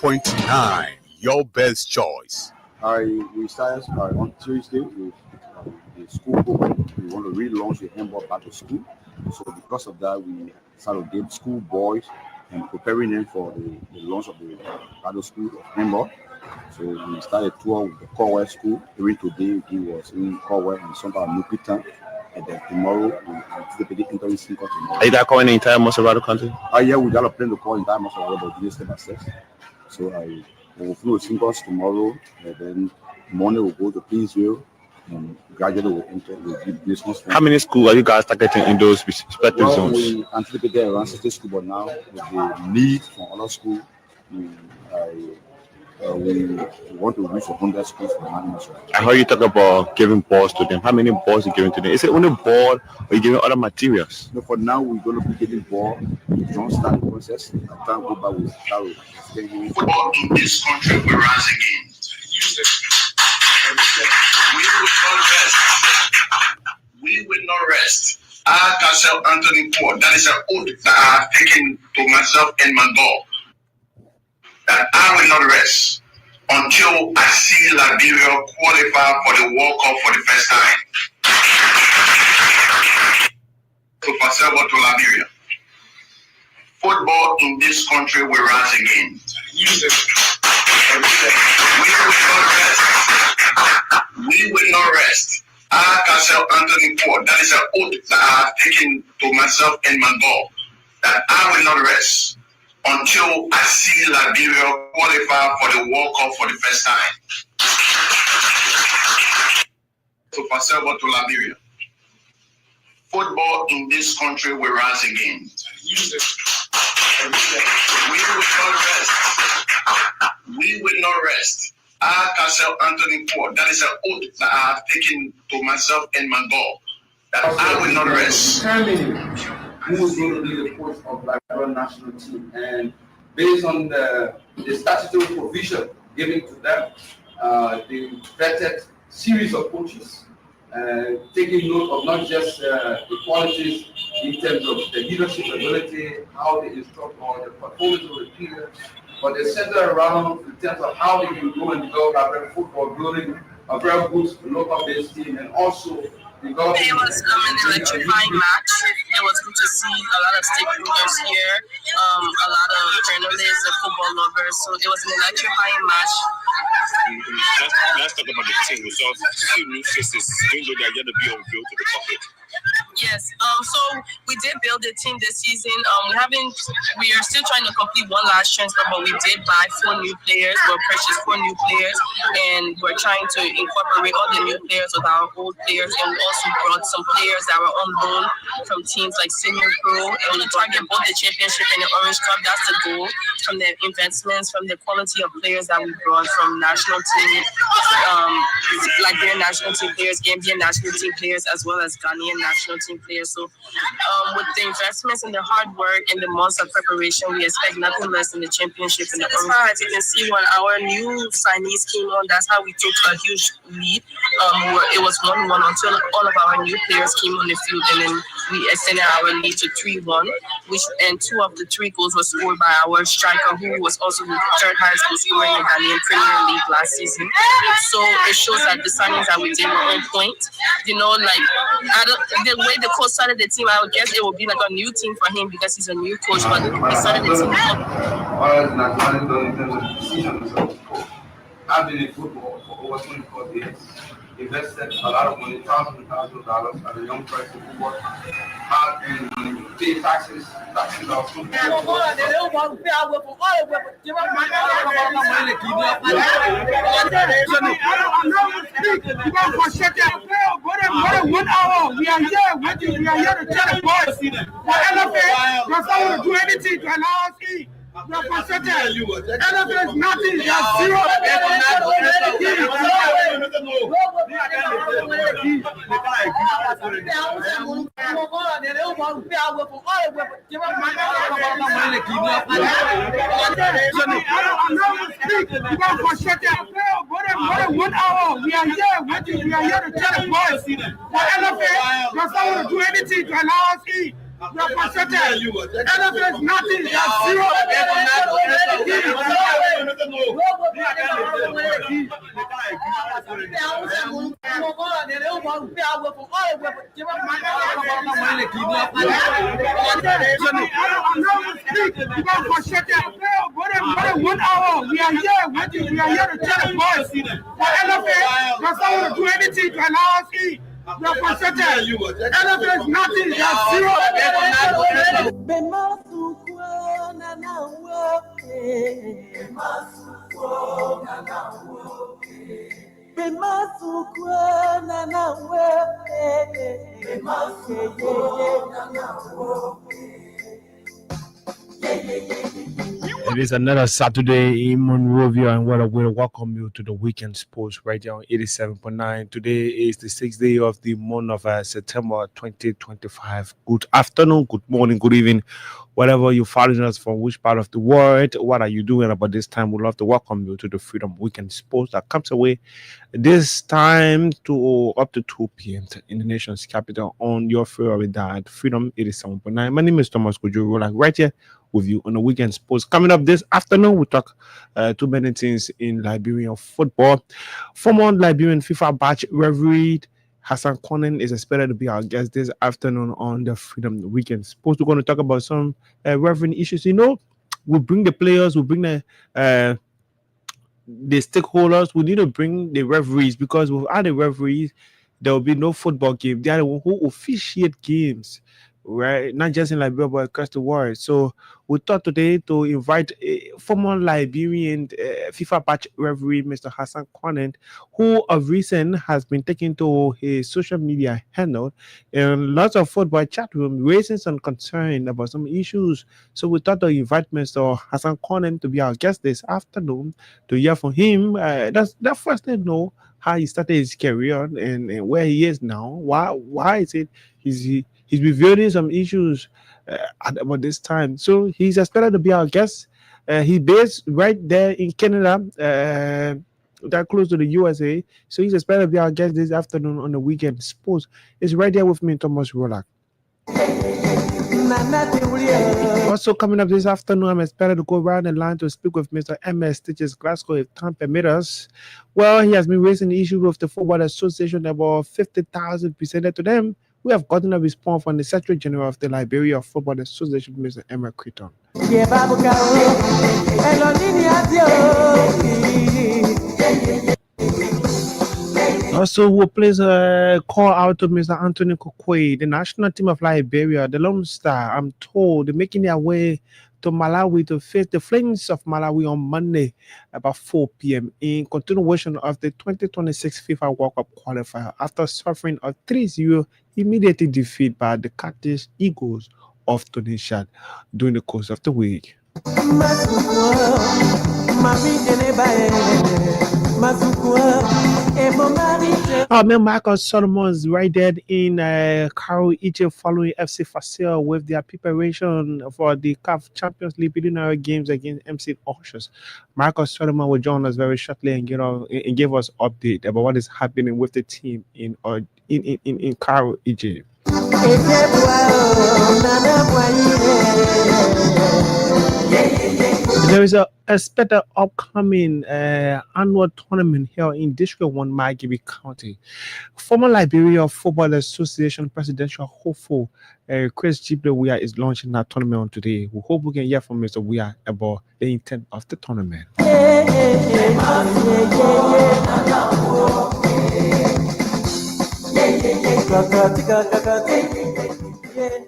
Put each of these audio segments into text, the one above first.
94.9, your best choice. We started on Tuesday with the school open. We want to relaunch the handball back to school. So because of that, we started with the school boys and preparing them for the launch of the battle school of handball. So we started tour with the Corwell school. Even today, he was in Corwell and some of Nupitan. And then tomorrow, we anticipate entering Cinco tomorrow. Are you that calling the entire Moserado country? Yeah, we got a plan to call entire Moserado, but we step by step. So I will flew to Cinco tomorrow, and then Monday we'll go to Queensville, and gradually we'll enter the business. How many schools are you guys targeting in those respective zones? We anticipate there around 60 schools, but now with the need from other schools, we want to reach 100 schools for animals. I heard you talk about giving balls to them. How many balls are you giving to them? Is it only ball or are you giving other materials? No, for now we're going to be giving ball. We don't start the process. I can't go back with Carol. Football in this country will rise again. We will not rest. I, Castle Anthony Poor, that is an oath that I have taken to myself and my God. That I will not rest until I see Liberia qualify for the World Cup for the first time. To Pasebo to Liberia. Football in this country will rise again. We will not rest. I, Castle Anthony Poor, that is an oath that I have taken to myself and my God. That I will not rest until I see Liberia qualify for the World Cup for the first time. To Pasebo to Liberia. Football in this country will rise again. We will not rest. We will not rest. I, Castle Anthony Poor, that is an oath that I have taken to myself and my God. That I will not rest. Who is going to be the coach of Liberia national team? And based on the statutory provision given to them, they vetted series of coaches, taking note of not just the qualities in terms of the leadership ability, how they instruct or the performance of the players, but they center around in terms of how they can go and develop Liberia football, building a very good local-based team, and also it was an electrifying match. It was good to see a lot of stakeholders here, a lot of journalists and football lovers. So it was an electrifying match. Let's talk about the team. We saw two new faces, even though they are yet to be unveiled to the public. Yes. So we did build a team this season. We are still trying to complete one last transfer, but we did buy 4 new players. We purchased 4 new players, and we're trying to incorporate all the new players with our old players. And we also brought some players that were on loan from teams like Senior Pro, and we target both the championship and the Orange Cup. That's the goal. From the investments, from the quality of players that we brought from national team, Liberian national team players, Gambian national team players, as well as Ghanaian national team players. So with the investments and the hard work and the months of preparation, we expect nothing less than the championship. And as far as you can see, when our new signees came on, that's how we took a huge lead. It was 1-1 until all of our new players came on the field, and then we extended our lead to 3-1, and 2 of the 3 goals were scored by our striker, who was also the 3rd highest goal scorer in the Ghanaian Premier League last season. So it shows that the signings that we did were on point. You know, like the way the coach started the team, I would guess it would be like a new team for him because he's a new coach, but he started the team. I've been in football for over 24 years. Invested a lot of money, thousands and thousands of dollars as a young person who worked hard and pay taxes are so We are here waiting. We are here to tell the boys for LFA, you're someone to do anything to allow us in. You're frustrated. LFA is nothing. You're zero. One hour. We are here waiting. We are here to tell the boys for LFA, you're someone to do anything to allow us in. You're frustrated. LFA is nothing. You're zero. 1 hour. We are here waiting. We are here to tell the boys for LFA. Does not want to do anything to allow us eat. We are frustrated. LFA is nothing. They are zero. It is another Saturday in Monrovia, and what a way to welcome you to the Weekend Sports right here on 87.9. Today is the 6th day of the month of September 2025. Good afternoon, good morning, good evening, whatever you're following us from which part of the world. What are you doing about this time? We'd love to welcome you to the Freedom Weekend Sports that comes away this time to up to 2 p.m. in the nation's capital on your favorite dial, Freedom 87.9. My name is Thomas Kujuru, like right here with you on the Weekend Sports. Coming up this afternoon, we talk too many things in Liberian football. Former Liberian FIFA batch referee Hassan Konen is expected to be our guest this afternoon on the Freedom Weekend Sports. We're going to talk about some refereeing issues. You know, we bring the players, we bring the stakeholders. We need to bring the referees, because without the referees, there will be no football game. They are the one who officiate games, right? Not just in Liberia, but across the world. So we thought today to invite a former Liberian FIFA batch referee, Mr. Hassan Konen, who of recent has been taken to his social media handle and lots of football chat room, raising some concern about some issues. So we thought to invite Mr. Hassan Konen to be our guest this afternoon to hear from him. That's first to know how he started his career and where he is now. Why is it he's revealing some issues at about this time. So he's expected to be our guest. He's based right there in Canada, that close to the USA. So he's expected to be our guest this afternoon on the Weekend Sports. It's right there with me, Thomas Rolak. Also coming up this afternoon, I'm expected to go around the line to speak with Mr. MS Stitches Glasgow if time permits us. Well, he has been raising the issue with the Football Association. About 50,000 presented to them. We have gotten a response from the Secretary General of the Liberia Football Association, Mr. Emma Crichton. Also, we'll place a call out to Mr. Anthony Kokwe, the national team of Liberia, the Lone Star. I'm told they're making their way to Malawi to face the Flames of Malawi on Monday about 4 p.m. in continuation of the 2026 FIFA World Cup qualifier after suffering a 3-0 immediate defeat by the Carthage Eagles of Tunisia during the course of the week. Marcus Solomon is right there in Cairo, Egypt, following FC Fasel with their preparation for the CAF Champions League preliminary games against MC Oshers. Marcus Solomon will join us very shortly and give us update about what is happening with the team in Cairo, Egypt. There is a expected upcoming annual tournament here in District 1, Margibi County. Former Liberia Football Association presidential hopeful Chris Gible Weah is launching that tournament today. We hope we can hear from Mr. Weah about the intent of the tournament.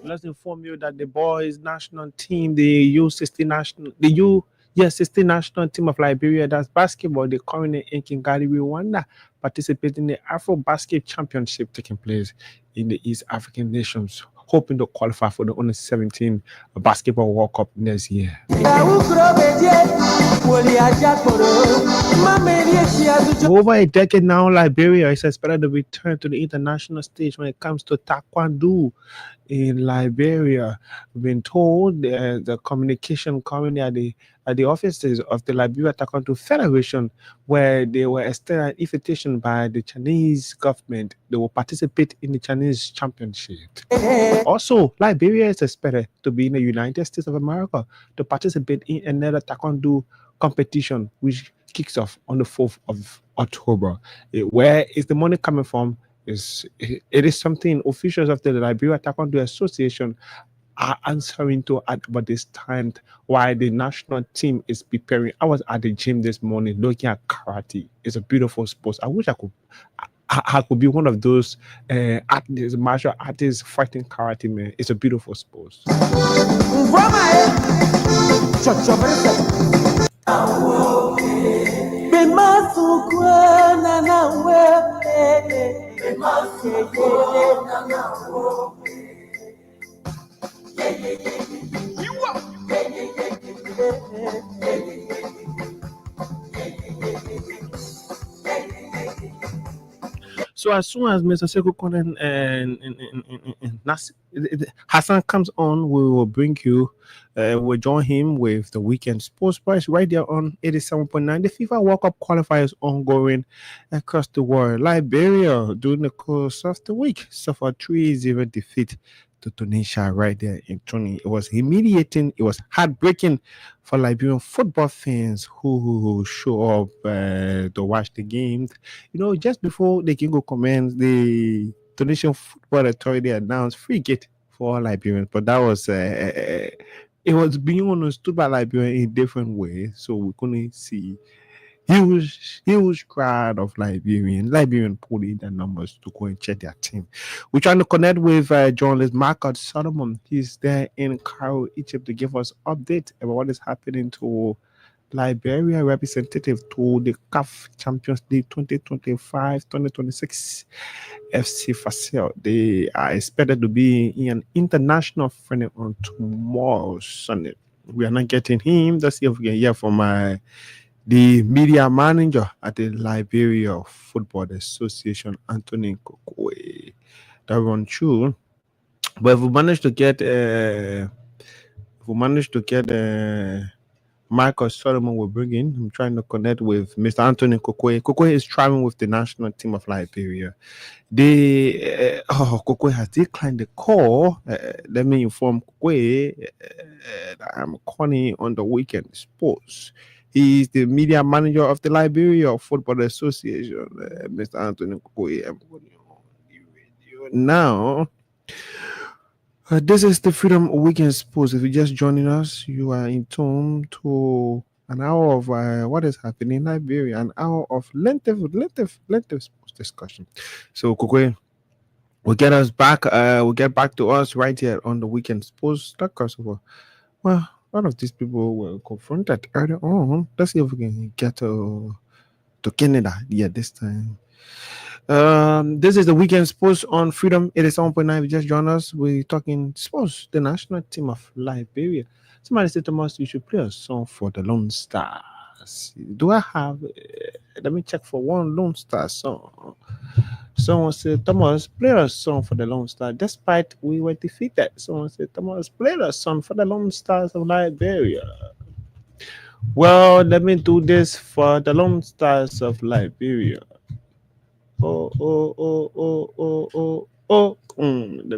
Let's inform you that the boys national team, the U16 national team of Liberia, that's basketball, they're currently in Kigali, Rwanda, participating in the Afro Basket Championship taking place in the East African nations, hoping to qualify for the Under-17 Basketball World Cup next year. Over a decade now, Liberia is expected to return to the international stage when it comes to Taekwondo in Liberia. We've been told the communication currently at the offices of the Liberia Taekwondo Federation, where they were extended an invitation by the Chinese government. They will participate in the Chinese championship. Also, Liberia is expected to be in the United States of America to participate in another Taekwondo competition, which kicks off on the 4th of October. Where is the money coming from? It is something officials of the Liberia Taekwondo Association are answering to at about this time while the national team is preparing. I was at the gym this morning looking at karate. It's a beautiful sport. I wish I could be one of those athletes, martial artists fighting karate, man. It's a beautiful sport. So as soon as Mr. Sekou Konen and Hassan comes on, we will bring you. We'll join him with the weekend sports price right there on 87.9. The FIFA World Cup qualifiers ongoing across the world. Liberia, during the course of the week, suffered 3-0 defeat to Tunisia right there in Tunis. It was humiliating. It was heartbreaking for Liberian football fans who show up to watch the games. You know, just before the game commence, the Tunisian Football Authority announced free gate for all Liberians, but that was it was being understood by Liberians in a different way, so we couldn't see huge crowd of Liberian pulling their numbers to go and check their team. We're trying to connect with journalist Marcus Solomon. He's there in Cairo, Egypt, to give us update about what is happening to Liberia representative to the CAF Champions League 2025-2026 FC Facel. They are expected to be in an international friendly on tomorrow, Sunday. We are not getting him. Let's see if we can hear from the media manager at the Liberia Football Association, Anthony Kokwe. That run through. But if we manage to get Michael Solomon will bring in. I'm trying to connect with Mr. Anthony Kokwe. Kokwe is traveling with the national team of Liberia. Kokwe has declined the call. Let me inform Kokwe that I'm calling on the weekend sports. He's the media manager of the Liberia Football Association, Mr. Anthony Kokwe. I'm calling on the radio now. This is the Freedom Weekend Sports. If you're just joining us, you are in tune to an hour of what is happening in Liberia, an hour of lengthy sports discussion. So, Kokwe, we'll get us back. We'll get back to us right here on the Weekend Sports. Well, one of these people were confronted earlier on. Let's see if we can get to Canada. Yeah, this time. This is the Weekend Sports on Freedom 87.9. We just joined us. We're talking sports, the national team of Liberia. Somebody said, Thomas, you should play a song for the Lone Stars. Do I have? Let me check for one Lone Star song. Someone said, Thomas, play a song for the Lone Stars. Despite we were defeated, someone said, Thomas, play a song for the Lone Stars of Liberia. Well, let me do this for the Lone Stars of Liberia. Let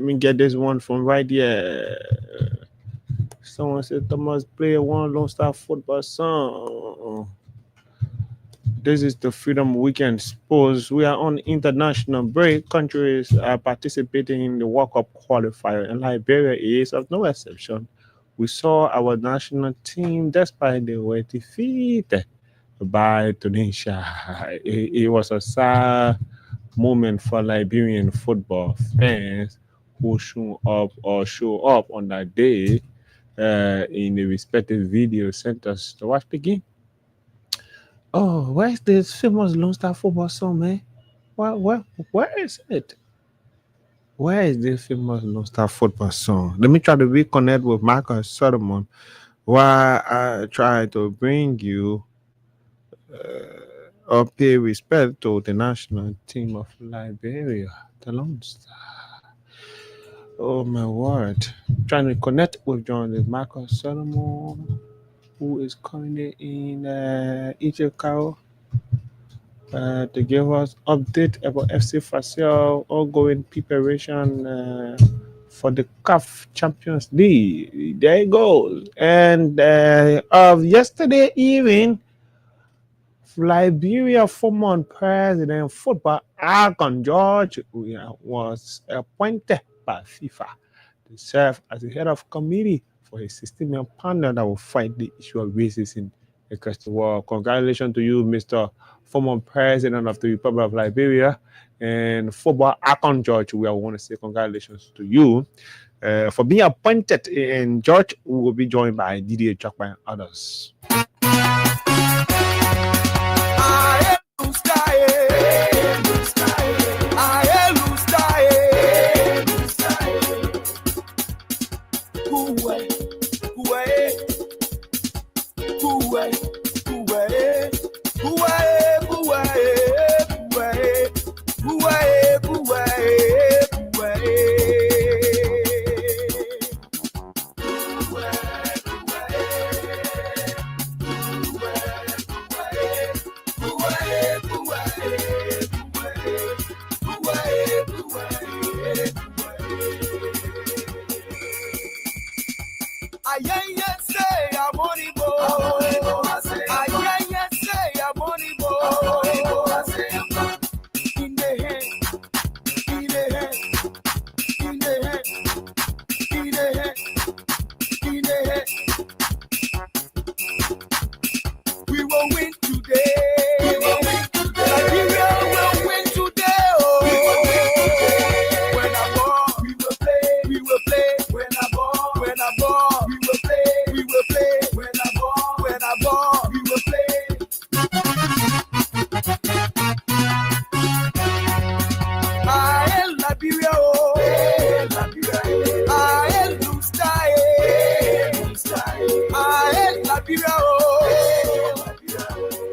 me get this one from right here. Someone said, Thomas, play one Lone Star football song. This is the Freedom Weekend Sports. We are on international break. Countries are participating in the World Cup qualifier, and Liberia is of no exception. We saw our national team, despite they were defeated by Tunisia. It was a sad moment for Liberian football fans who show up on that day in the respective video centers to watch the game. Oh, where's this famous Lone Star football song, man? Where is it? Where is this famous Lone Star football song? Let me try to reconnect with Marcus Solomon while I try to bring you or pay respect to the national team of Liberia, the Lone Star. Oh my word. Trying to connect with journalist Marcus Solomon, who is currently in Egypt, Cairo, to give us update about FC Facel ongoing preparation for the CAF Champions League. There it goes. And of yesterday evening, Liberia former president football Akon George was appointed by FIFA to serve as the head of committee for a 16-man panel that will fight the issue of racism across the world. Congratulations to you, Mr. former president of the Republic of Liberia, and football Akon George. We want to say congratulations to you for being appointed. And George will be joined by Didier Chakma and others.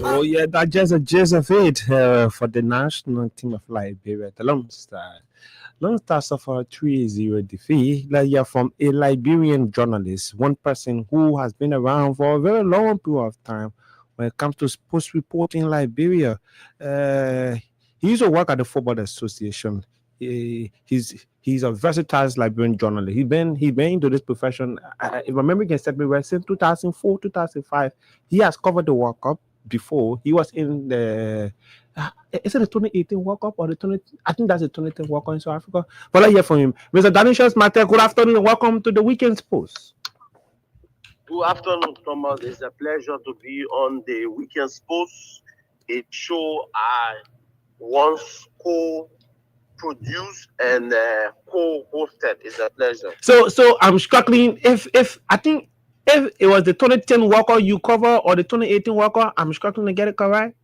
Oh yeah, that's just a gist of it for the national team of Liberia, the Lone Star. Lone Star suffered 3-0 defeat last year from a Liberian journalist, one person who has been around for a very long period of time when it comes to sports reporting in Liberia. He used to work at the Football Association. He's a versatile Liberian journalist. He's been into this profession. If my memory can set me right, since 2004, 2005. He has covered the World Cup before. He was in the is it the 2018 World Cup or the 20? I think that's the 2010 World Cup in South Africa. But let's hear from him. Mr. Danishas Mate, good afternoon and welcome to the Weekend Post. Good afternoon, Thomas. It's a pleasure to be on the Weekend Post, a show I once co-produced and co-hosted. It's a pleasure. So I'm struggling if I think if it was the 2010 World Cup you cover or the 2018 World Cup, I'm struggling to get it correct.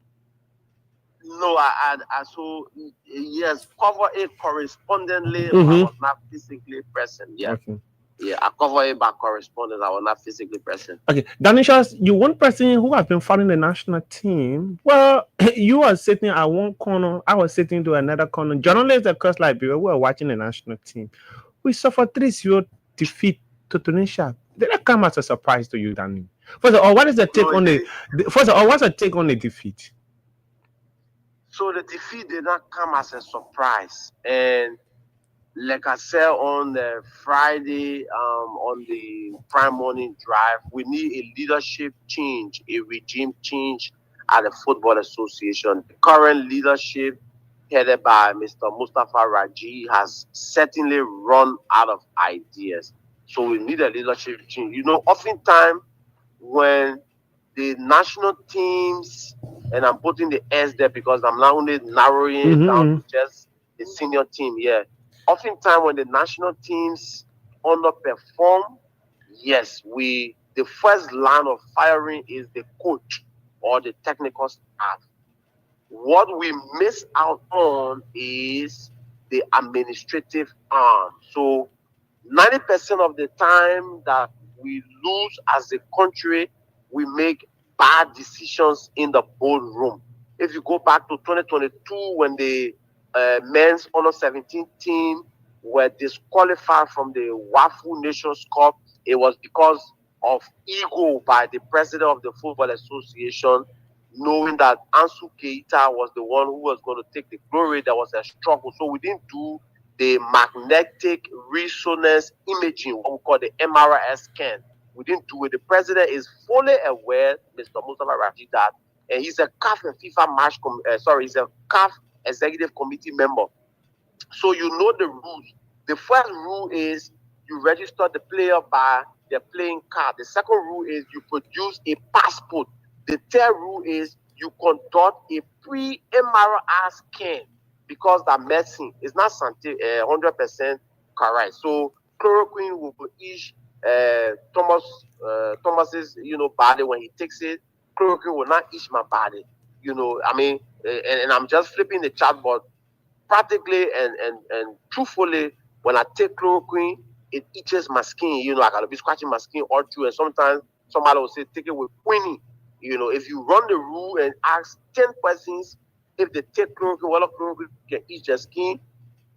No, I so yes, cover it correspondingly. I was not physically present. Yeah. Okay. Yeah, I cover it by correspondence. I was not physically present. Okay, Danishas, you one person who has been following the national team. Well, you are sitting at one corner. I was sitting to another corner. Journalists across Liberia who are watching the national team. We suffered 3-0 defeat to Tunisia. Did that come as a surprise to you, Danny? First of all, what is the take on the? First of all, what's the take on the defeat? So the defeat did not come as a surprise, and like I said on the Friday, on the Prime Morning Drive, we need a leadership change, a regime change at the Football Association. The current leadership, headed by Mr. Mustafa Raji, has certainly run out of ideas. So we need a leadership change. You know, oftentimes when the national teams, and I'm putting the S there because I'm not only narrowing it down to just the senior team here. Oftentimes when the national teams underperform, yes, the first line of firing is the coach or the technical staff. What we miss out on is the administrative arm. So 90% of the time that we lose as a country, we make bad decisions in the boardroom. If you go back to 2022, when the men's under-17 team were disqualified from the WAFU Nations Cup, it was because of ego by the president of the Football Association, knowing that Ansu Keita was the one who was going to take the glory. There was a struggle. So we didn't do the magnetic resonance imaging, what we call the MRI scan. We didn't do it. The president is fully aware, Mr. Mustafa Raji, that, and he's a CAF and FIFA match. He's a CAF executive committee member. So you know the rules. The first rule is you register the player by their playing card. The second rule is you produce a passport. The third rule is you conduct a pre-MRI scan, because that medicine is not 100% correct. So chloroquine will each Thomas's body when he takes it. Chloroquine will not itch my body. And I'm just flipping the chat, but practically and truthfully, when I take chloroquine, it itches my skin. I gotta be scratching my skin all through, and sometimes somebody will say take it with quinine. If you run the rule and ask 10 persons if they take chloroquine, whether chloroquine can itch their skin,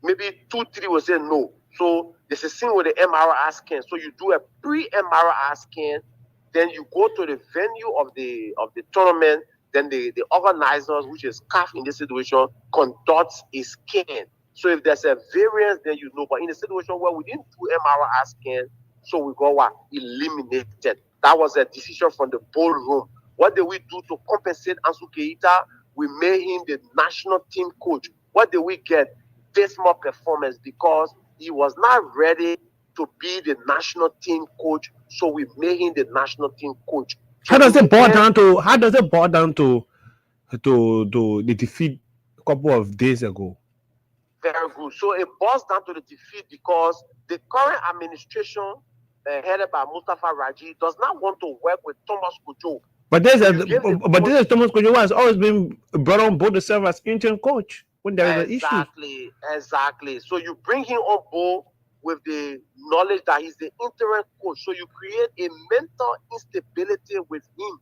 maybe 2-3 will say no. So there's a thing with the MRI scan. So you do a pre-MRI scan, then you go to the venue of the tournament. Then the organizers, which is CAF in this situation, conducts a scan. So if there's a variance, then you know. But in a situation where we didn't do MRI scan, so we got eliminated. That was a decision from the ballroom. What did we do to compensate Ansu Keita? We made him the national team coach. What did we get? Dismal performance, because he was not ready to be the national team coach. So we made him the national team coach. How does it boil down to the defeat a couple of days ago? Very good. So it boils down to the defeat because the current administration, headed by Mustafa Raji, does not want to work with Thomas Kojo. But this is Thomas Kojo who has always been brought on board to serve as interim coach when there is an issue. Exactly. So you bring him on board with the knowledge that he's the interim coach. So you create a mental instability with him.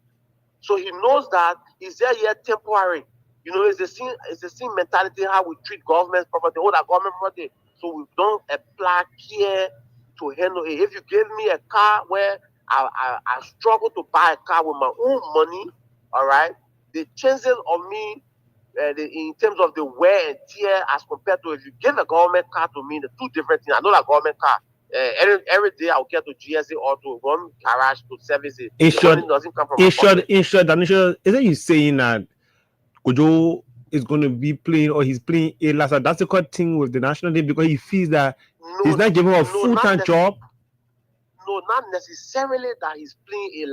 So he knows that he's there yet temporary. It's the same mentality how we treat government property, all that government property. So we don't apply care to handle it. If you give me a car where I struggle to buy a car with my own money, all right, the chances of me in terms of the wear and tear as compared to if you give a government car to me, the two different things. I know that government car, every day I'll get to GSA or to one garage to service it. Doesn't come from isn't you saying that Kojo is going to be playing or he's playing a Lassa? That's the good thing with the national team because he feels that he's not giving a full-time job. No, not necessarily that he's playing a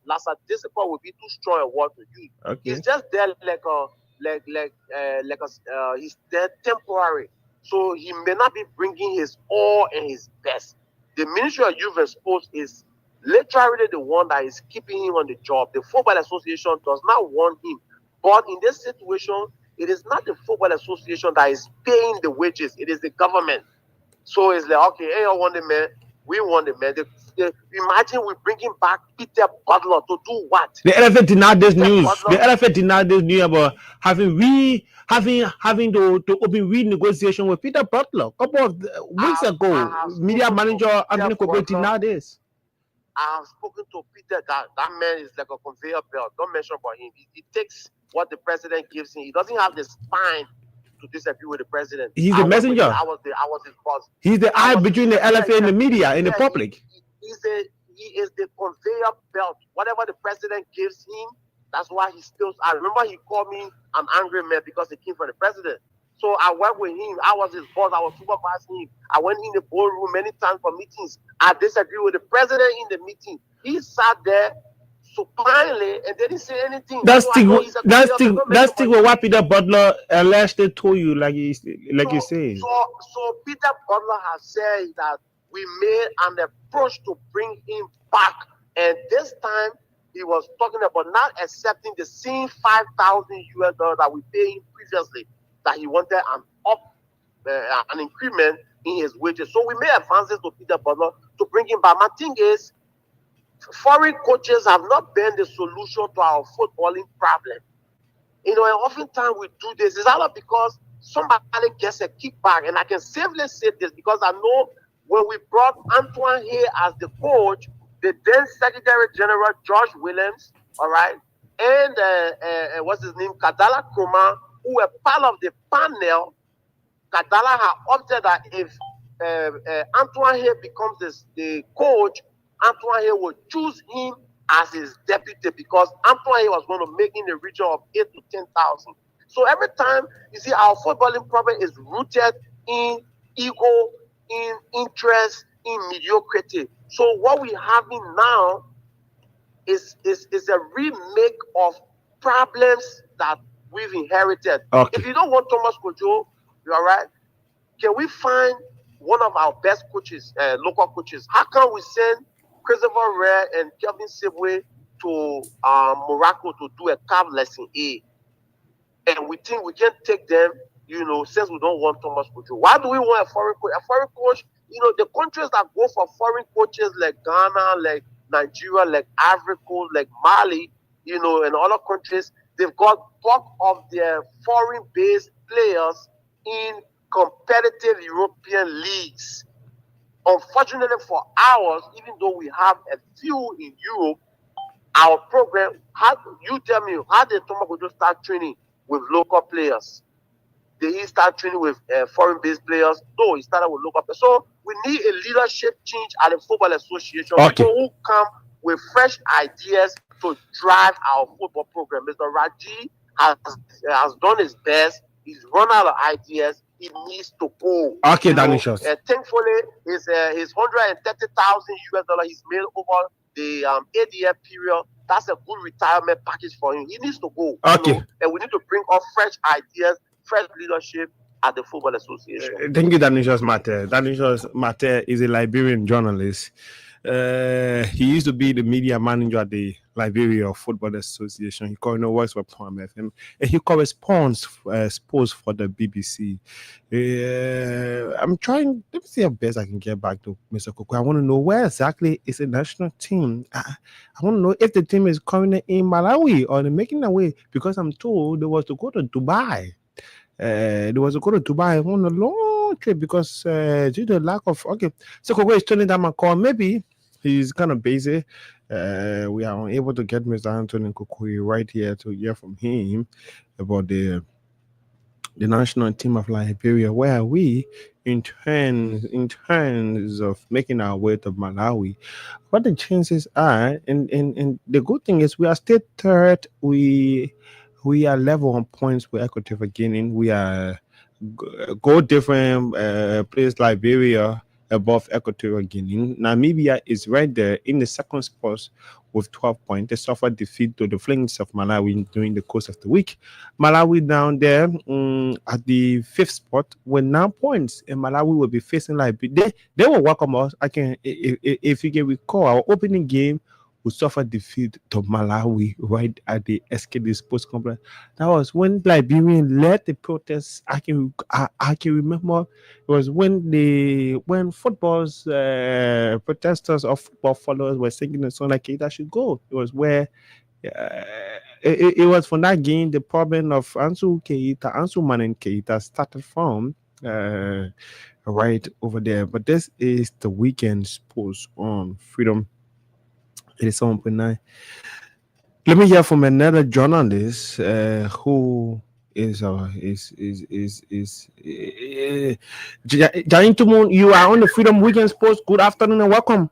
Lassa. This would be too strong a word to use. Okay. He's just there he's there temporary. So he may not be bringing his all and his best. The Ministry of Youth and Sports is literally the one that is keeping him on the job. The Football Association does not want him. But in this situation, it is not the Football Association that is paying the wages. It is the government. So it's like, okay, hey, I want the man. We want the man. Imagine we bringing back Peter Butler to do what? The LFA denied this news. The LFA denied this news about having to open renegotiation with Peter Butler. A couple of weeks ago, media manager Anthony Kobe denied this. I have spoken to Peter. That man is like a conveyor belt. Don't mention about him. He takes what the president gives him. He doesn't have the spine to disagree with the president. He's the messenger. I was his boss. He's the eye between the LFA and the media and the public. He is the conveyor belt. Whatever the president gives him, that's why he still. I remember he called me an angry man because he came from the president. So I worked with him. I was his boss. I was supervising him. I went in the boardroom many times for meetings. I disagreed with the president in the meeting. He sat there supinely and didn't say anything. That's thing with what Peter Butler allegedly told you, like you say. So Peter Butler has said that we made an approach to bring him back, and this time he was talking about not accepting the same $5,000 that we paid him previously. That he wanted an increment in his wages. So we made advances to Peter Butler to bring him back. My thing is, foreign coaches have not been the solution to our footballing problem. And oftentimes we do this. It's all because somebody gets a kickback. And I can safely say this because I know when we brought Antoine here as the coach, the then Secretary General George Williams, all right, and what's his name, Kadala Kroma, who were part of the panel. Kadala had opted that if Antoine here becomes the coach, Antoine here will choose him as his deputy because Antoine here was going to make in the region of 8 to 10,000. So every time you see our footballing problem is rooted in ego, in interest, in mediocrity. So what we having now is a remake of problems that we've inherited. Okay. If you don't want Thomas Kojo, you are right. Can we find one of our best coaches, local coaches? How can we send Christopher Rare and Kelvin Sibwe to Morocco to do a CAF lesson A? And we think we can take them, since we don't want Thomas Kojo. Why do we want a foreign coach? A foreign coach, the countries that go for foreign coaches like Ghana, like Nigeria, like Ivory Coast, like Mali, and other countries, they've got bulk of their foreign-based players in competitive European leagues. Unfortunately for ours, even though we have a few in Europe, our program, you tell me, how did Thomas Kojo start training with local players? Did he start training with foreign-based players? No, he started with local players. So we need a leadership change at the Football Association. Okay. People who come with fresh ideas to drive our football program. Mr. Raji has done his best. He's run out of ideas. He needs to go. Okay, Danishos. Thankfully, his $130,000 he's made over the 8-year period. That's a good retirement package for him. He needs to go. Okay. And we need to bring up fresh ideas, fresh leadership at the Football Association. Thank you, Danishos Mate. Danishos Mate is a Liberian journalist. He used to be the media manager at the Liberia Football Association. He currently works for Palm FM. And he corresponds sports for the BBC. I'm trying, let me see how best I can get back to Mr. Koko. I want to know where exactly is the national team. I want to know if the team is currently in Malawi or they're making their way, because I'm told they was to go to Dubai. They was to go to Dubai on a long trip because due to the lack of so Koko is turning down my call. Maybe he's kind of busy. We are unable to get Mr. Anthony Kukui right here to hear from him about the national team of Liberia. Where are we in terms of making our way to Malawi? What the chances are, and the good thing is we are still third. We are level on points with Equatorial Guinea. We are go different place Liberia above Equatorial Guinea. Namibia is right there in the second spot with 12 points. They suffered defeat to the Flames of Malawi during the course of the week. Malawi down there at the 5th spot with 9 points, and Malawi will be facing Liberia. They will welcome us. If you can recall, our opening game, we suffered defeat to Malawi right at the SKD Sports Complex. That was when Liberian led the protests. I can remember it was when football's protesters or football followers were singing the song like Keita should go. It was where it was from that game the problem of Ansu Manen Keita started from right over there. But this is the weekend sports on Freedom 87.9. Let me hear from another journalist who is Jain Tumon. You are on the Freedom Weekend Sports. Good afternoon and welcome.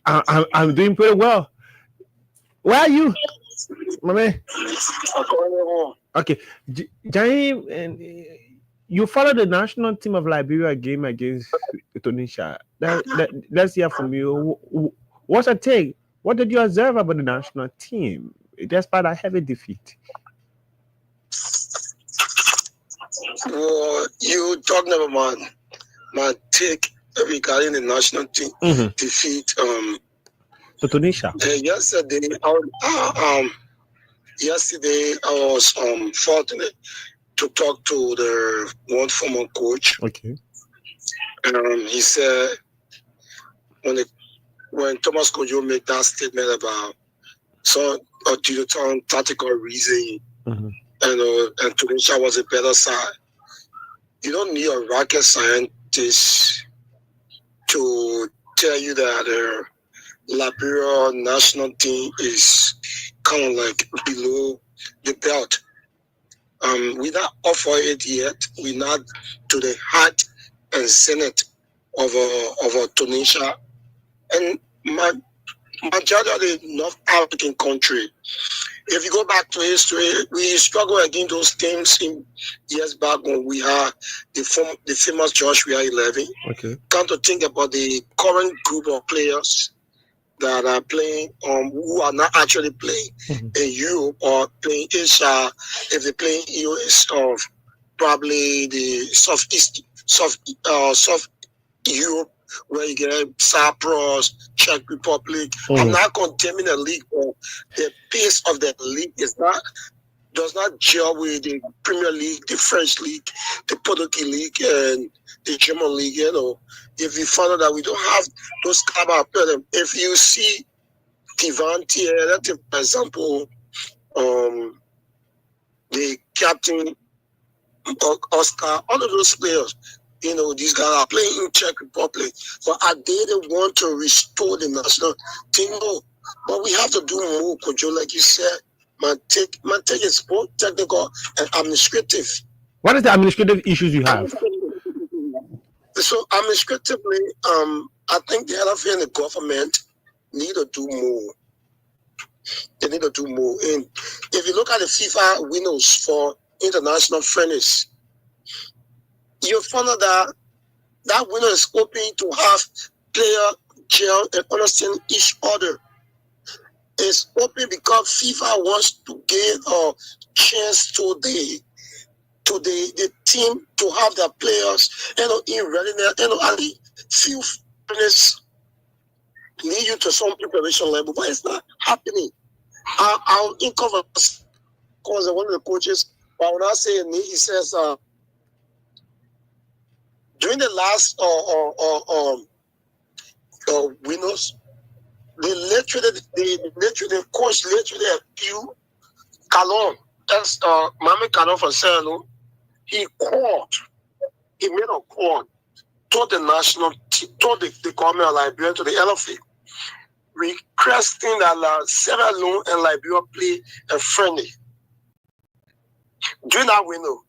I'm doing pretty well. Where are you, my man? Okay, Jain, and you follow the national team of Liberia game against Tunisia. Let's hear from you. What's your take? What did you observe about the national team despite a heavy defeat? You talking about my take regarding the national team defeat to Tunisia. Yesterday I was fortunate to talk to the one former coach. Okay. He said when Thomas Kojo made that statement about due to some tactical reason, and Tunisia was a better side. You don't need a rocket scientist to tell you that the Liberia national team is kind of like below the belt. We're not offer it yet. We're not to the height and zenith of a Tunisia and majority of the North African country. If you go back to history, we struggle against those teams in years back when we had the famous Joshua 11. Okay. Come to think about the current group of players that are playing, who are not actually playing in Europe or playing Asia. If they play in US or probably the soft Europe, where you get Cyprus, Czech Republic. I'm not condemning the league, but the pace of the league does not gel with the Premier League, the French league, the Portuguese league, and the German league. You know, if you find out that we don't have those kind of players, if you see Devante, for example, the captain Oscar, all of those players. You know, these guys are playing in Czech Republic, but are they the want to restore the national team? No, but we have to do more, Kojo. Like you said, man, take is both technical and administrative. What is the administrative issues you have? So administratively, I think the LFA and the government need to do more. They need to do more. And if you look at the FIFA winners for international friendlies, you find out that winner is hoping to have player gel and understand each other. It's open because FIFA wants to give a chance to the team to have their players, in readiness, at the few minutes lead you to some preparation level, but it's not happening. I'll in conversation because one of the coaches, but when I say it, he says, during the last winners, the coach literally appealed Calon. That's Mami Calon from Sierra. He made a call to the national team, to the government of Liberia, to the LFA, requesting that Sierra Leone and Liberia play a friendly during that window.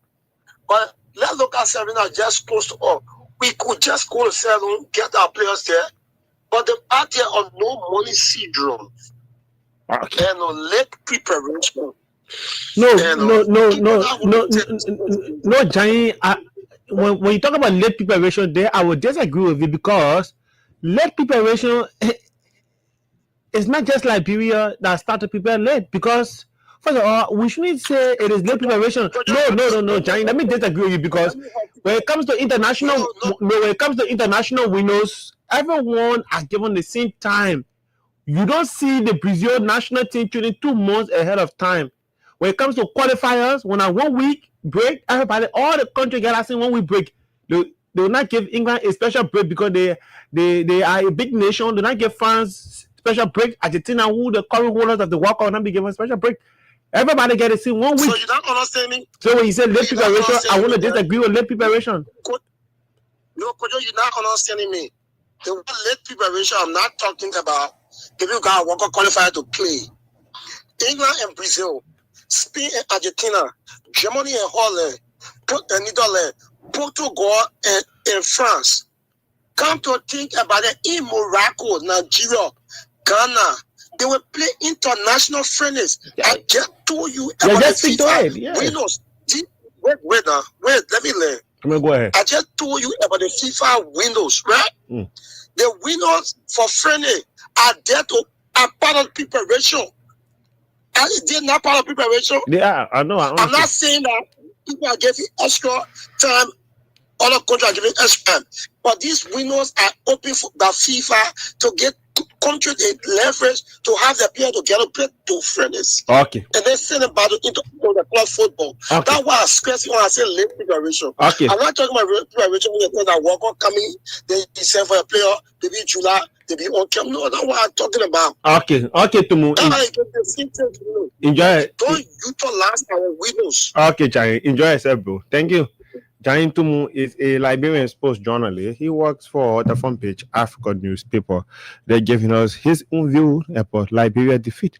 But let's look at Sierra just close to all. We could just go to Sierra Leone, get our players there, but the party on no money syndrome and no late preparation. No, Giant. When you talk about late preparation, there I would disagree with you because late preparation is not just Liberia that start to prepare late. Because first of all, we shouldn't say it is late preparation. No, Giant. Let me disagree with you because when it comes to international, winners, everyone are given the same time. You don't see the Brazil national team training 2 months ahead of time. When it comes to qualifiers, when a 1 week break, everybody, all the country get us in 1 week break. They will not give England a special break because they are a big nation. They will not give France special break. Argentina, who the current holders of the World Cup, will not be given a special break. Everybody get to see 1 week. So you don't understand me? So when you say late preparation, I want to disagree with late preparation. No, Kojo, you're not understanding me. The word late preparation, I'm not talking about if you got a World Cup qualifier to play. England and Brazil, Spain and Argentina, Germany and Holland, Netherlands, Portugal and France. Come to think about it, in Morocco, Nigeria, Ghana, they will play international friendlies. I just told you about the FIFA winners. Wait, let me learn. Go ahead. I just told you about the FIFA winners, right? The winners for friendly are there are part of preparation. And they're not part of preparation. Yeah, I know. I'm not saying that people are getting extra time, other countries are giving extra time. But these winners are open for the FIFA to get countries leverage to have their player to get to play 2 friendlies. Okay. And then send them back into the club football. Okay. That's why I stress when I say late preparation. Okay. I'm not talking about preparation when you that World Cup coming, they send for a player, they be July, they be on camp. No, that's what I'm talking about. Okay, Tumu. Enjoy it. Don't utilize our winners. Okay, Giant. Enjoy yourself, bro. Thank you. Giant Tumu is a Liberian sports journalist. He works for the front page Africa newspaper. They're giving us his own view about Liberia defeat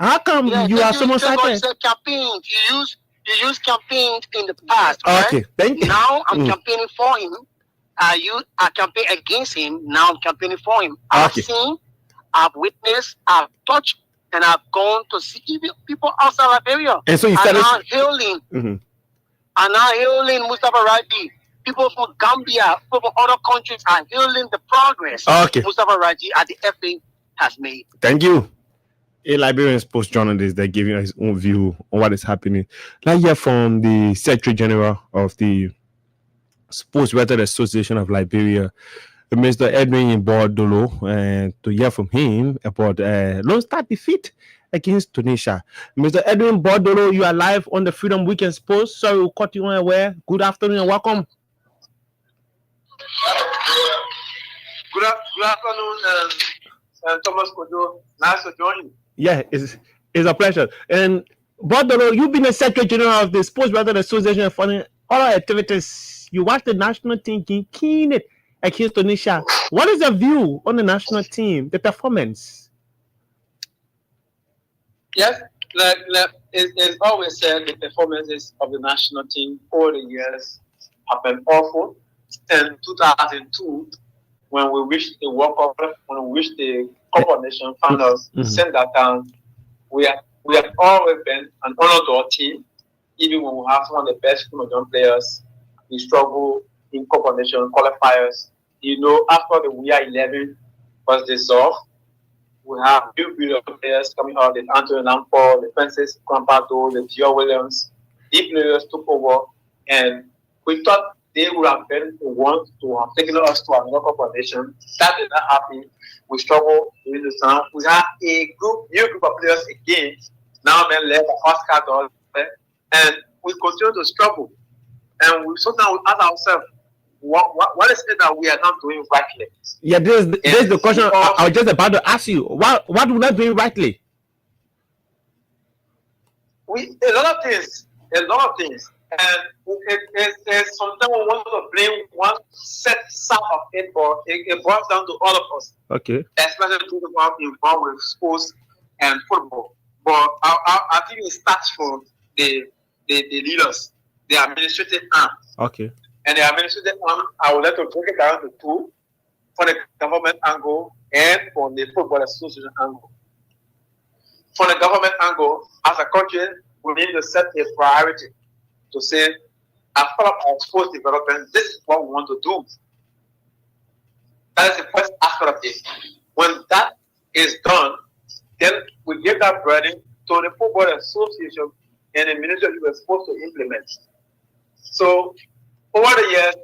How come you are so much excited? Campaigns. You use campaigns in the past. Right? Okay, thank you. Now I'm campaigning for him. I campaign against him. Now I'm campaigning for him. I've seen, I've witnessed, I've touched, and I've gone to see even people outside Liberia. And so you started now hailing. And now hailing Mustafa Raji. People from Gambia, people from other countries are hailing the progress Mustafa Raji at the FA has made. Thank you. A Liberian sports journalist that giving his own view on what is happening. Like here from the Secretary General of the Sports Writers Association of Liberia, Mr. Edwin Bordolo, and to hear from him about Lone Star defeat against Tunisia. Mr. Edwin Bordolo, you are live on the Freedom Weekend Sports. Sorry, we'll cut you unaware. Good afternoon and welcome. Good afternoon, Thomas Kojo. Nice to join you. Yeah, it's a pleasure. And Bordolo, you've been a Secretary General of the Sports Writers Association for all our activities. You watch the national team keen it against Tunisia. What is your view on the national team, the performance? Yes, like it's always said, the performances of the national team over the years have been awful. In 2002, when we reached the World Cup, when we reached the Cup of Nations finals, since that time, we have always been an honor to our team. Even when we have some of the best young players, we struggle in Cup of Nations qualifiers. You know, after the We Are 11 was dissolved, we have new beautiful players coming out. The Anthony Lampard, the Francis Kwampado, the Gio Williams. These players took over, and we thought they would have been the ones to have taken us to another Cup of Nations. That did not happen. We struggled during the time. We have a new group of players again, now then led by Oscar Dole, and we continue to struggle. And we sometimes ask ourselves, what is it that we are not doing rightly? Yeah, this is the question I was just about to ask you. What we're not doing rightly? A lot of things. And it's sometimes we want to blame one set of it, but it boils down to all of us. Okay. Especially people involved with sports and football. But I think it starts from the leaders, the administrative arm. Okay. And the administrative arm, I would like to break it down to two, from the government angle and from the football association angle. From the government angle, as a country, we need to set a priority to say, as part of our sports development, this is what we want to do. That is the first aspect of it. When that is done, then we give that burden to the Football Association and the ministry we were supposed to implement. So, over the years,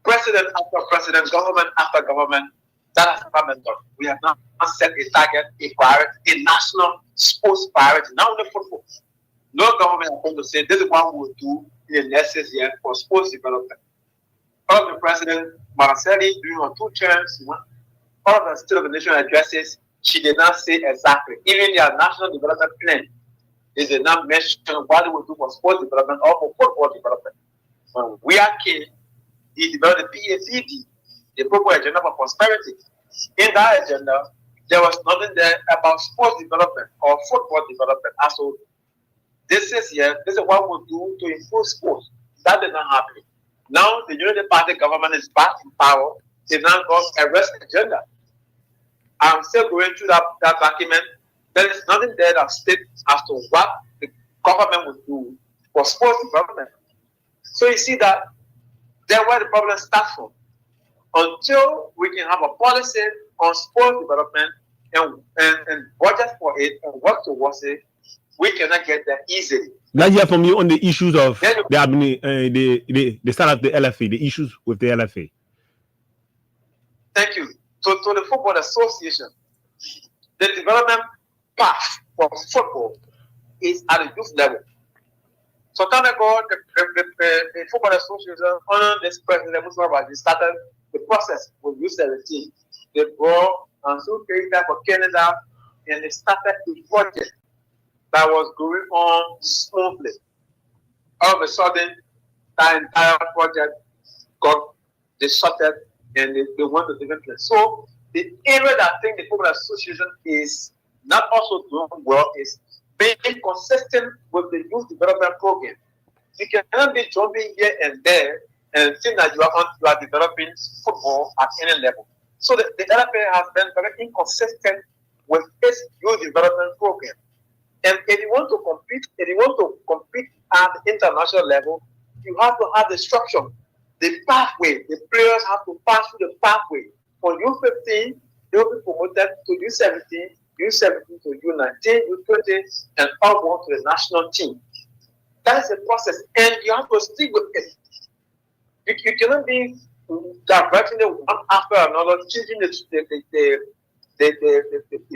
president after president, government after government, that has never been done. We have not set a target, a priority, a national sports priority, not only football. No government is going to say this is what we will do in the next 6 years for sports development. All of the president, Marcelli, during her 2 terms, all of the State of the Nation addresses, she did not say exactly. Even their national development plan, they did not mention what they will do for sports development or for football development. When we are kids, he developed the PAPD, the Football Agenda for Prosperity. In that agenda, there was nothing there about sports development or football development. So this is what we'll do to improve sports. That did not happen. Now the Unity Party government is back in power. They now got a rest agenda. I'm still going through that document. There is nothing there that states as to what the government will do for sports development. So you see that that's where the problem starts from. Until we can have a policy on sports development and budget for it and work towards it, we cannot get there easily. Let's hear from you on the issues of the start of the LFA, the issues with the LFA. Thank you. To the Football Association, the development path for football is at a youth level. So time ago, the Football Association, under this president, Mustafa, started the process with U17. They brought and so created for Canada, and they started a project that was going on smoothly. All of a sudden, that entire project got disrupted and they went to different places. So the area that I think the Football Association is not also doing well is being consistent with the youth development program. You cannot be jumping here and there and think that you are developing football at any level. So the LFA has been very inconsistent with its youth development program. And if you want to compete at the international level, you have to have the structure, the pathway. The players have to pass through the pathway. For U15, they will be promoted to U17, U17 to U19, U20, and upward to the national team. That's the process, and you have to stick with it. You cannot be diverting it one after another, changing the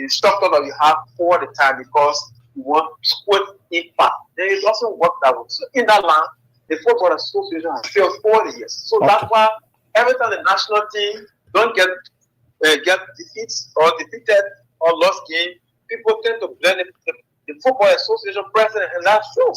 structure that you have all the time because you want quick impact. Then it doesn't work that way. So in that line, the Football Association has failed all the years. So that's why every time the national team don't get defeated or lost game, people tend to blame the Football Association president, and that's true.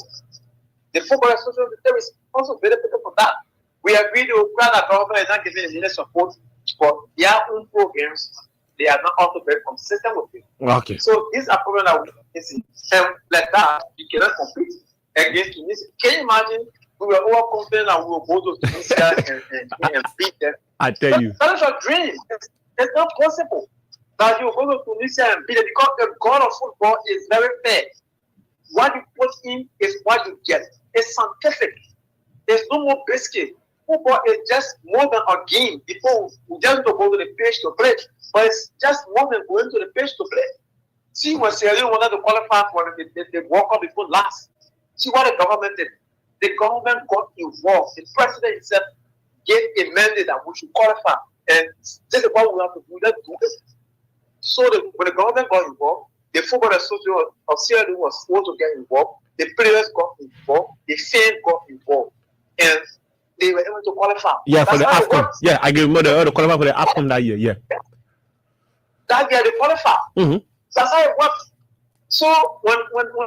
The Football Association is also benefited from that. We agree to that government is not giving the support for their own programs. They are not also very consistent with it. Okay. So these are problems that we see. And like that, you cannot compete against Tunisia. Can you imagine we were all confident that we will go to Tunisia and beat them? I tell you. That is a dream. It's not possible that you go to Tunisia and beat them because the god of football is very fair. What you put in is what you get. It's scientific. There's no more biscuit. Football is just more than a game. People we just don't go to the pitch to play, but it's just more than going to the pitch to play. See when Sierra Leone wanted to qualify for the World Cup before last. See what the government did. The government got involved. The president himself gave a mandate that we should qualify, and this is what we have to do. Let's do it. So when the government got involved, the Football Association of Sierra Leone was supposed to get involved. The players got involved. The fans got involved, and they were able to qualify. Yeah, for the AFCON. Yeah, I give them the qualify for the AFCON that year. Yeah. That year they qualify. Mm-hmm. That's how it works. So when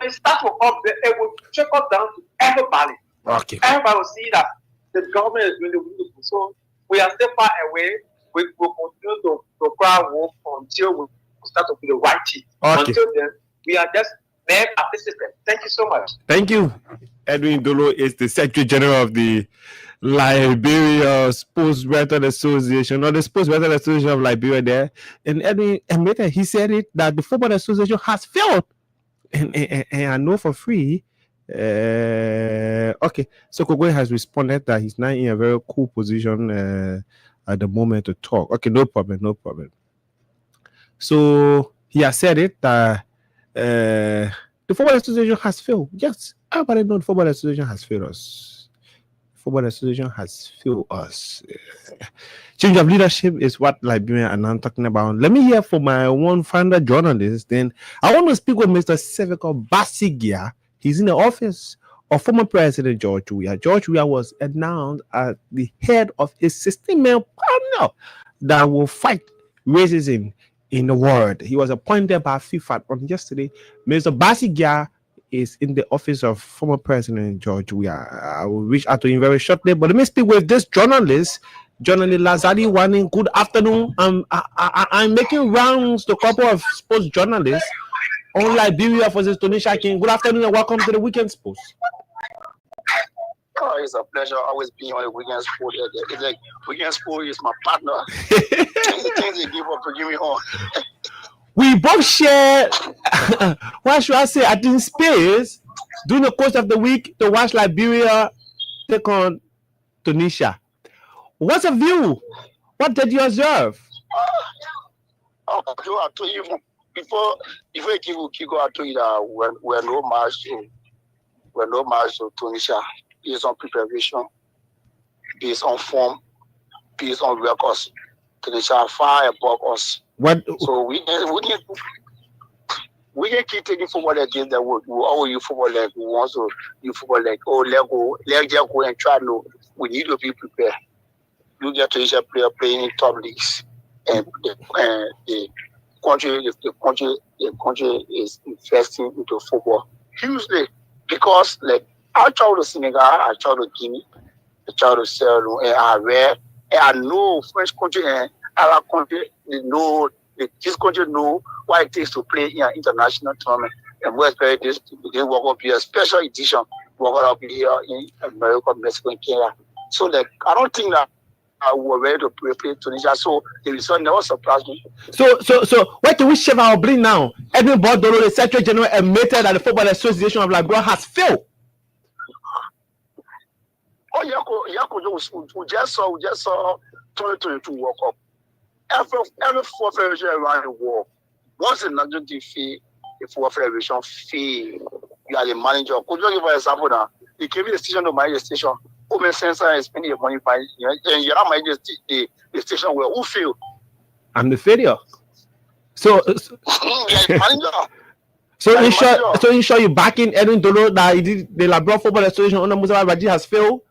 it starts to up, it will trickle down to everybody. Okay. Everybody will see that the government is really wonderful. So we are still far away. We will continue to cry wolf until we start to be the right team. Okay. Until then, we are just mere participants. Thank you so much. Thank you. Edwin Dolo is the Secretary General of the Liberia Sports Betting Association, or the Sports Betting Association of Liberia there. And Edwin admitted, he said it, that the Football Association has failed. And I know for free. Okay, so Kogwe has responded that he's not in a very cool position at the moment to talk. Okay, no problem. So he has said it that the Football Association has failed. Yes, everybody knows the Football Association has failed us. Football Association has failed us. Change of leadership is what Liberia and I'm talking about. Let me hear from my one founder journalist. Then I want to speak with Mr. Seveko Basigia. He's in the office of former President George Weah. George Weah was announced as the head of a 16-man panel that will fight racism in the world. He was appointed by FIFA on yesterday. Mr. Basigia is in the office of former President George Weah. I will reach out to him very shortly. But let me speak with this journalist Lazari Warning. Good afternoon. I'm making rounds to a couple of sports journalists on Liberia versus Tunisia King. Good afternoon and welcome to the Weekend Sports. Oh, it's a pleasure always being on the Weekend Sport. It's like Weekend Sport is my partner. The things they give up to give me on. We both share, what should I say, I think space during the course of the week to watch Liberia take on Tunisia. What's the view? What did you observe? I told you before you kick I told you that we're no match to Tunisia. Based on preparation, based on form, based on records. Tunisia are far above us. What? So we can keep taking football against the world. We all you football like we want to you football like let's just go and try. No, we need to be prepared. Look at Tunisia player playing in top leagues, and the country is investing into football hugely because like. I travel to Senegal, I travel to Guinea, I travel to Sierra Leone, and I know French country and Arab country, this country know what it takes to play in an international tournament. And we expect this to begin work up here, special edition, work up here in America, Mexico, and Kenya. So like, I don't think that we were ready to play Tunisia. So the result never surprised me. So why can we shave our blame now? Edwin Bordolo, the Secretary General, admitted that the Football Association of Liberia has failed. Oh, we just saw 2022 World Cup. Every four federation around the world, once the national team fail, the four federation fail, you are the manager. Could you give an example now? You came to the station to manage the station. Who makes sense and spending your money by and you're not managing the station where who fail? I'm the failure. So manager. So in short, you backing Edwin Dolo that the Liberia Football Association under Musa Raji has failed?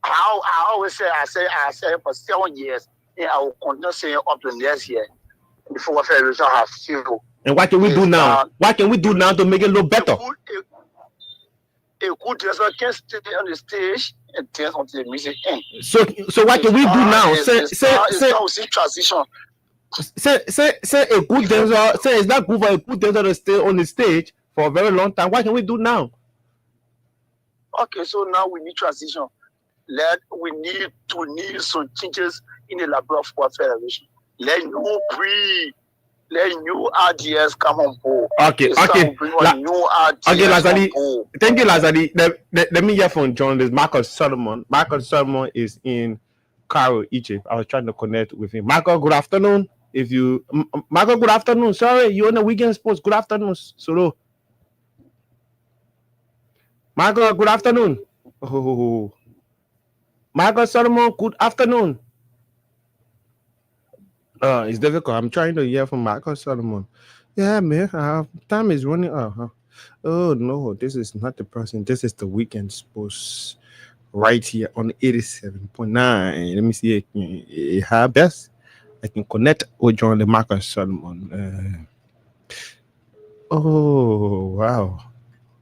I always say, I say for 7 years, I will continue saying up to next year before federation has failed. And what can we do now? What can we do now to make it look better? A good dancer can stay on the stage and dance until the music ends. So what can we do now? Say transition. Say a good dancer. Say it's not good for a good dancer to stay on the stage for a very long time. What can we do now? Okay, so now we need transition. We need some changes in the Liberia Football Federation. Let new breed, let new RDS come on board. Okay. Okay, Lazali. Thank you, Lazali. Let me hear from journalist Marcus Solomon. Marcus Solomon is in Cairo, Egypt. I was trying to connect with him. Marcus, good afternoon. Marcus, good afternoon. Sorry, you're on the weekend sports. Good afternoon, Solo. Marcus, good afternoon. Oh. Marcus Solomon, good afternoon. It's difficult. I'm trying to hear from Marcus Solomon. Yeah, man. Time is running out. Oh no, this is not the person. This is the weekend sports right here on 87.9. Let me see. How best I can connect with John Marcus Solomon. Oh wow.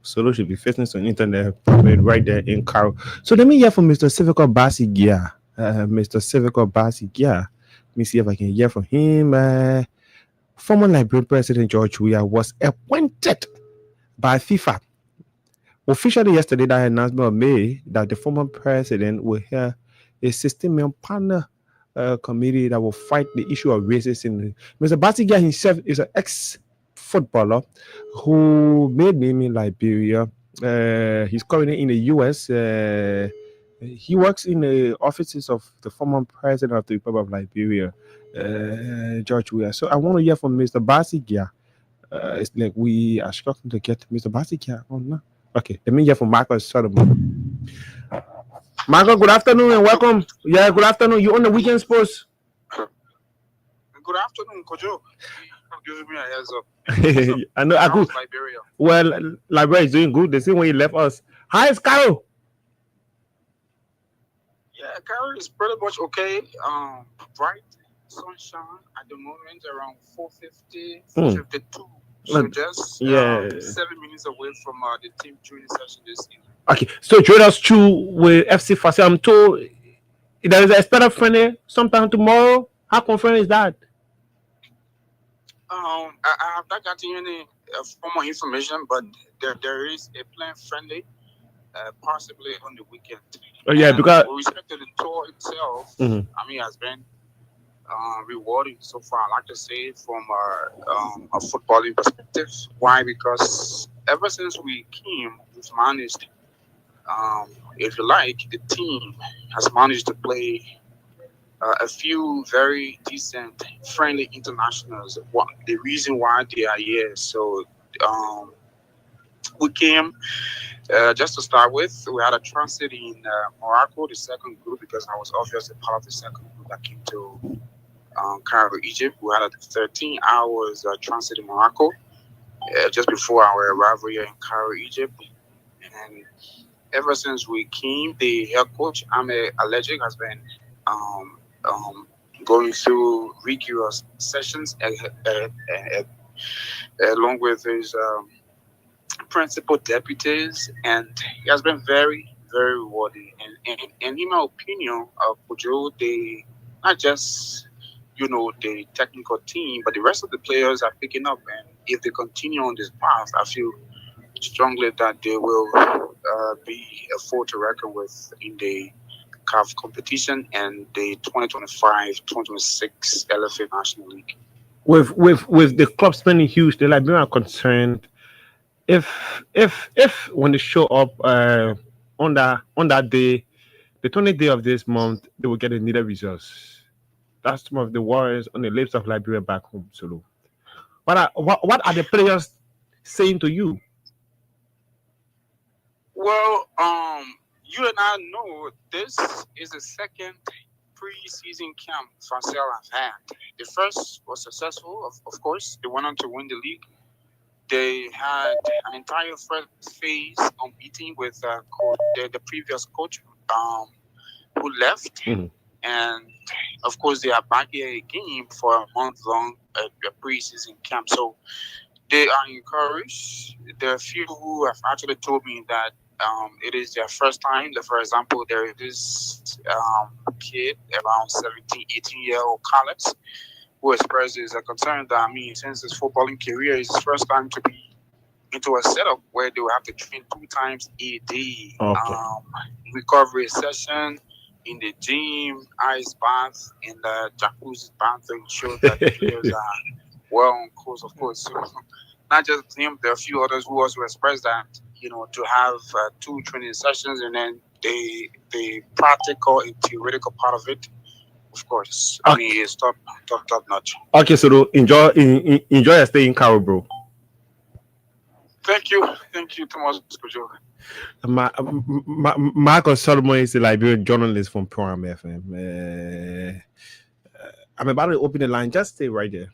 Solo should be facing some internet right there in Cairo. So let me hear from Mr. Civico Basigia. Mr. Civico Basigia. Let me see if I can hear from him. Former Liberian President George Weah was appointed by FIFA. Officially yesterday, that announcement was made that the former president will hear a 16-man panel committee that will fight the issue of racism. Mr. Basigia himself is an ex-footballer who made name in Liberia. He's currently in the US. He works in the offices of the former president of the Republic of Liberia, George Weah. So I want to hear from Mr. Basigia. It's like we are struggling to get Mr. Basigia on now. Okay, let me hear from Marcus Solomon. Marcus, good afternoon and welcome. Yeah, good afternoon. You on the weekend sports? Good afternoon, Kojo. Give me a heads up. I know. Good. Liberia. Well, Liberia is doing good. The same way you left us. Hi, it's Carol. Yeah, Carol is pretty much okay. Bright sunshine at the moment, around 4:50, 4:52. So just 7 minutes away from the team training session this evening. Okay, so join us through with FC Fassi. I'm told there is a expected friendly sometime tomorrow. How confident is that? I have not gotten any formal information, but there is a planned friendly, possibly on the weekend. Oh yeah, because with respect to the tour itself, I mean, it has been rewarding so far. I like to say from a footballing perspective. Why? Because ever since we came, we've managed, if you like, the team has managed to play a few very decent, friendly internationals. The reason why they are here. So we came, just to start with, we had a transit in Morocco, the second group, because I was obviously part of the second group that came to Cairo, Egypt. We had a 13 hours transit in Morocco just before our arrival here in Cairo, Egypt. And ever since we came, the head coach, Ahmed Allergic, has been going through rigorous sessions along with his principal deputies, and he has been very, very rewarding. And in my opinion, Kojo, they not just the technical team, but the rest of the players are picking up, and if they continue on this path, I feel strongly that they will be a force to reckon with in the CAF competition and the 2025-2026 LFA National League. With the club spending huge, the Liberian are concerned if when they show up on that day, the 20th day of this month, they will get the needed results. That's some of the worries on the lips of Liberia back home. Solo. What are the players saying to you? Well, you and I know this is the second pre-season camp Fansel has had. The first was successful, of course. They went on to win the league. They had an entire first phase unbeaten with the previous coach who left. And, of course, they are back here again for a month-long pre-season camp. So they are encouraged. There are a few who have actually told me that it is their first time. For example, there is this kid around 17, 18-year-old Carlos who expresses a concern that, since his footballing career is his first time to be into a setup where they will have to train 2 times a day. Okay. Recovery session in the gym, ice bath, in the jacuzzi bath to ensure that the players are well on course, of course. So, not just him, there are a few others who also expressed that, to have 2 training sessions and then the practical and theoretical part of it, of course. It's top notch. Okay, so enjoy your stay in Carol, bro. Thank you, Thomas. Michael Solomon is a Liberian journalist from Prime FM. I'm about to open the line. Just stay right there.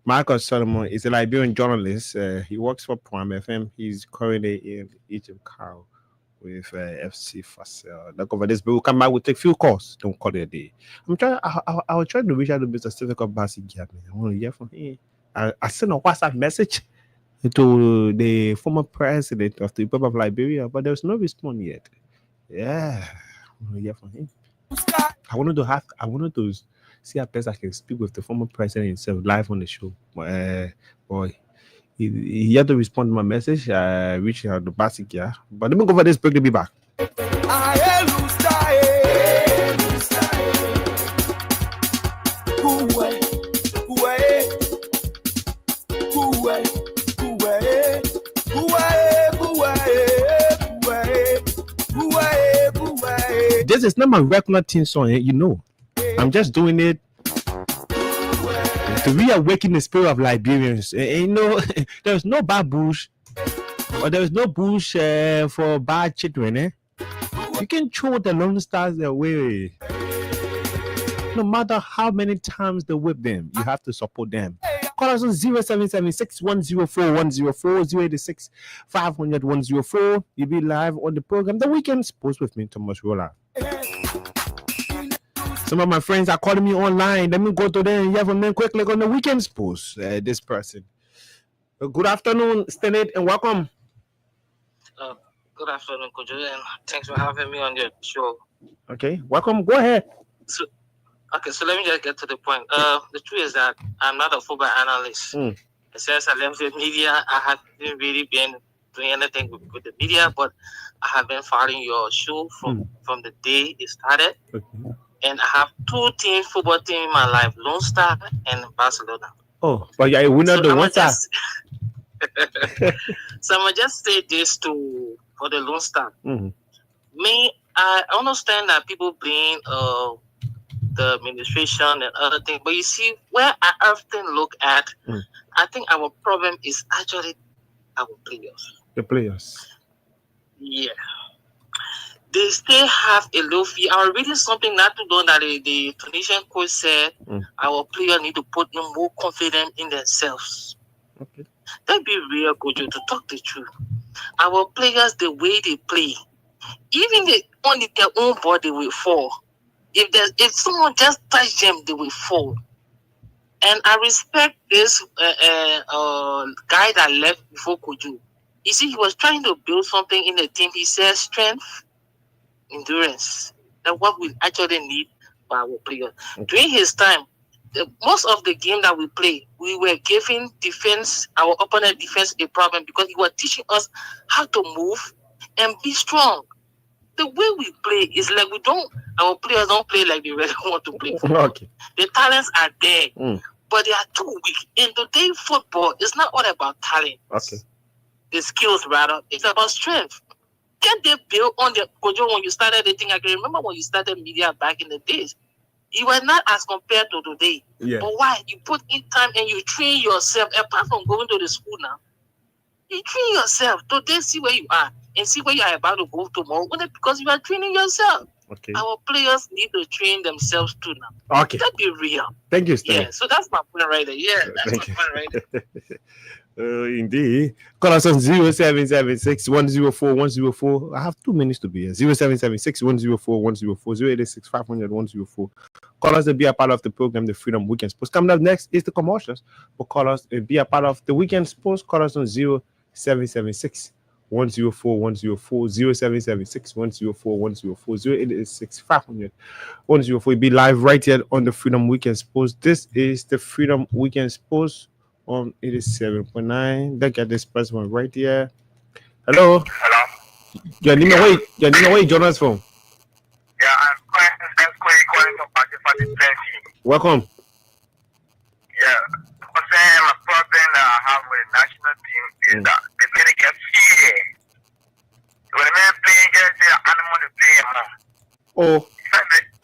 Michael Solomon is a Liberian journalist. He works for Prime FM. He's currently in Egypt, Carol, with FC Fansel. Look over this, but we'll come back. We'll take few calls. Don't call it a day. I was trying to reach out to Mr. Stephen Bassi. I want to hear from him. I sent a WhatsApp message to the former president of the Republic of Liberia, but there's no response yet. Yeah, I want to hear from him. I wanted to see how best I can speak with the former president himself live on the show. Boy, he had to respond to my message. I reached out to Basic, but let me go for this break to be back. This is not my regular team song, I'm just doing it to reawaken the spirit of Liberians. There's no bad bush, or there's no bush for bad children. You can throw the Lone Stars away. No matter how many times they whip them, you have to support them. Call us on 0776-104-104, 086-500-104. You'll be live on the program The Weekend Sports with me, Thomas Rolla. Some of my friends are calling me online. Let me go to them and hear from them quickly on The Weekend Sports. This person. Good afternoon, Stanley, and welcome. Good afternoon, Coach, and thanks for having me on your show. Okay, welcome. Go ahead. So let me just get to the point. The truth is that I'm not a football analyst. Since I left the media, I haven't really been doing anything with the media, but I have been following your show from the day it started. Okay. And I have 2 football teams in my life, Lone Star and Barcelona. Oh, but yeah, we know the one star. So I'm going to just say this for the Lone Star. Me, I understand that people blame the administration and other things, but you see, where I often look at, I think our problem is actually our players. The players. Yeah. They still have a low fee. I was reading something not too long that the Tunisian coach said our players need to put in more confidence in themselves. Okay. That'd be real, Coach, to talk the truth. Our players, the way they play, even on their own body will fall. If someone just touch them, they will fall. And I respect this guy that left before Koju. You see, he was trying to build something in the team. He said strength, endurance. That's what we actually need for our players. During his time, most of the game that we play, we were giving our opponent defense a problem because he was teaching us how to move and be strong. The way we play is like our players don't play like they really want to play football. Okay. The talents are there, but they are too weak. In today football, it's not all about talent. Okay. The skills, rather. It's about strength. Can they build on the Kojo when you started the thing? I can remember when you started media back in the days. You were not as compared to today. Yeah. But why? You put in time and you train yourself. Apart from going to the school now, you train yourself. Today, see where you are and see where you are about to go tomorrow. Because you are training yourself. Okay. Our players need to train themselves too now. Okay. Let's be real. Thank you, Stan. Yeah, so that's my point right there. Yeah, that's Thank my point right there. Indeed. Call us on 0776 104 104. I have 2 minutes to be here. 0776 104 104 086 500 104. Call us to be a part of the program, the Freedom Weekend Sports. Coming up next is the commercials. But call us and be a part of the Weekend Sports. Call us on 0776 104 104 0776 104 104 086 500 104. Be live right here on the Freedom Weekend Sports. This is the Freedom Weekend Sports on 87.9. Look at this first one right here. Hello. Your name away. Join us from. Yeah, I'm calling from Pakistan. Welcome. Yeah, a problem I have with the national team is that they play the fear. When they play, they animal to play. Oh.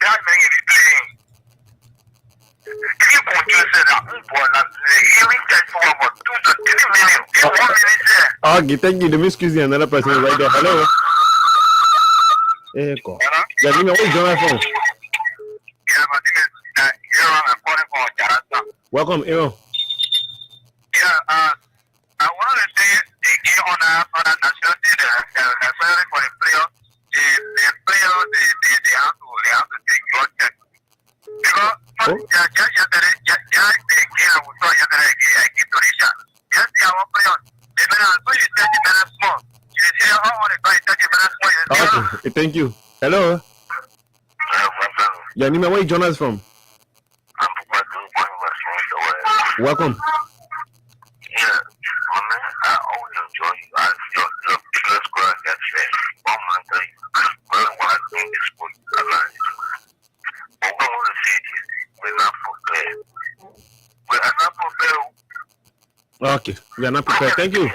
That's many playing. If you control that, okay, thank you. Let me excuse you. Another person right there. Hello. Hey, go. Yeah, let me always join my phone. Yeah, my name is Aaron. I'm calling from Jarata. Welcome, Aaron. Yeah, I want to say again on the national team, especially for the players. The players, they have to take blood check. Because just yesterday, the game we saw yesterday against Tunisia. Just our players, they made us so you touch the minute small. You see how on the guy touch the minute small. Okay, thank you. Hello. Yeah, Nima, where you join us from? Welcome. Yeah, I always enjoy you. I your first squad that said, oh my God, well, what I think is good. I learned it. But what I want to say is, we're not prepared. We are not prepared. Okay, we are not prepared. Thank you.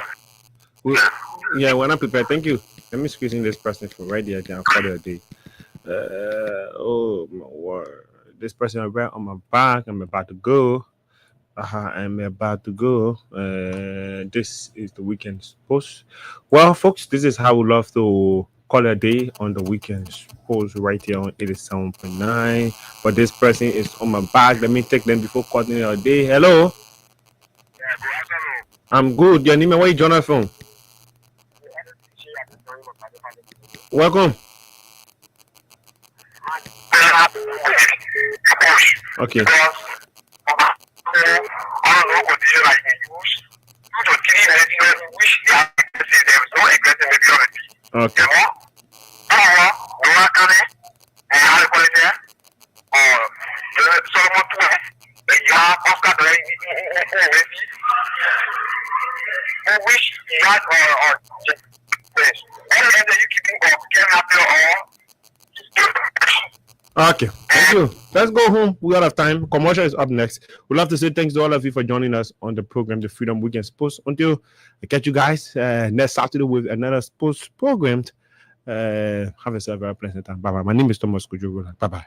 Yeah, we're not prepared. Thank you. Let me squeeze in this person from right there. I'll call it a day. Oh my word! This person right on my back. I'm about to go. I'm about to go. This is the Weekend Post. Well, folks, this is how we love to call a day on the Weekend Post right here on 87.9. But this person is on my back. Let me take them before calling a day. Hello. I'm good. Your name and where you join us from? Welcome. Okay. Okay. Okay, thank you. Let's go home. We out of time. Commercial is up next. We'd love to say thanks to all of you for joining us on the program, the Freedom Weekend Sports. Until I catch you guys next Saturday with another sports program. Have yourself a very pleasant time. Bye bye. My name is Thomas Kojo. Bye bye.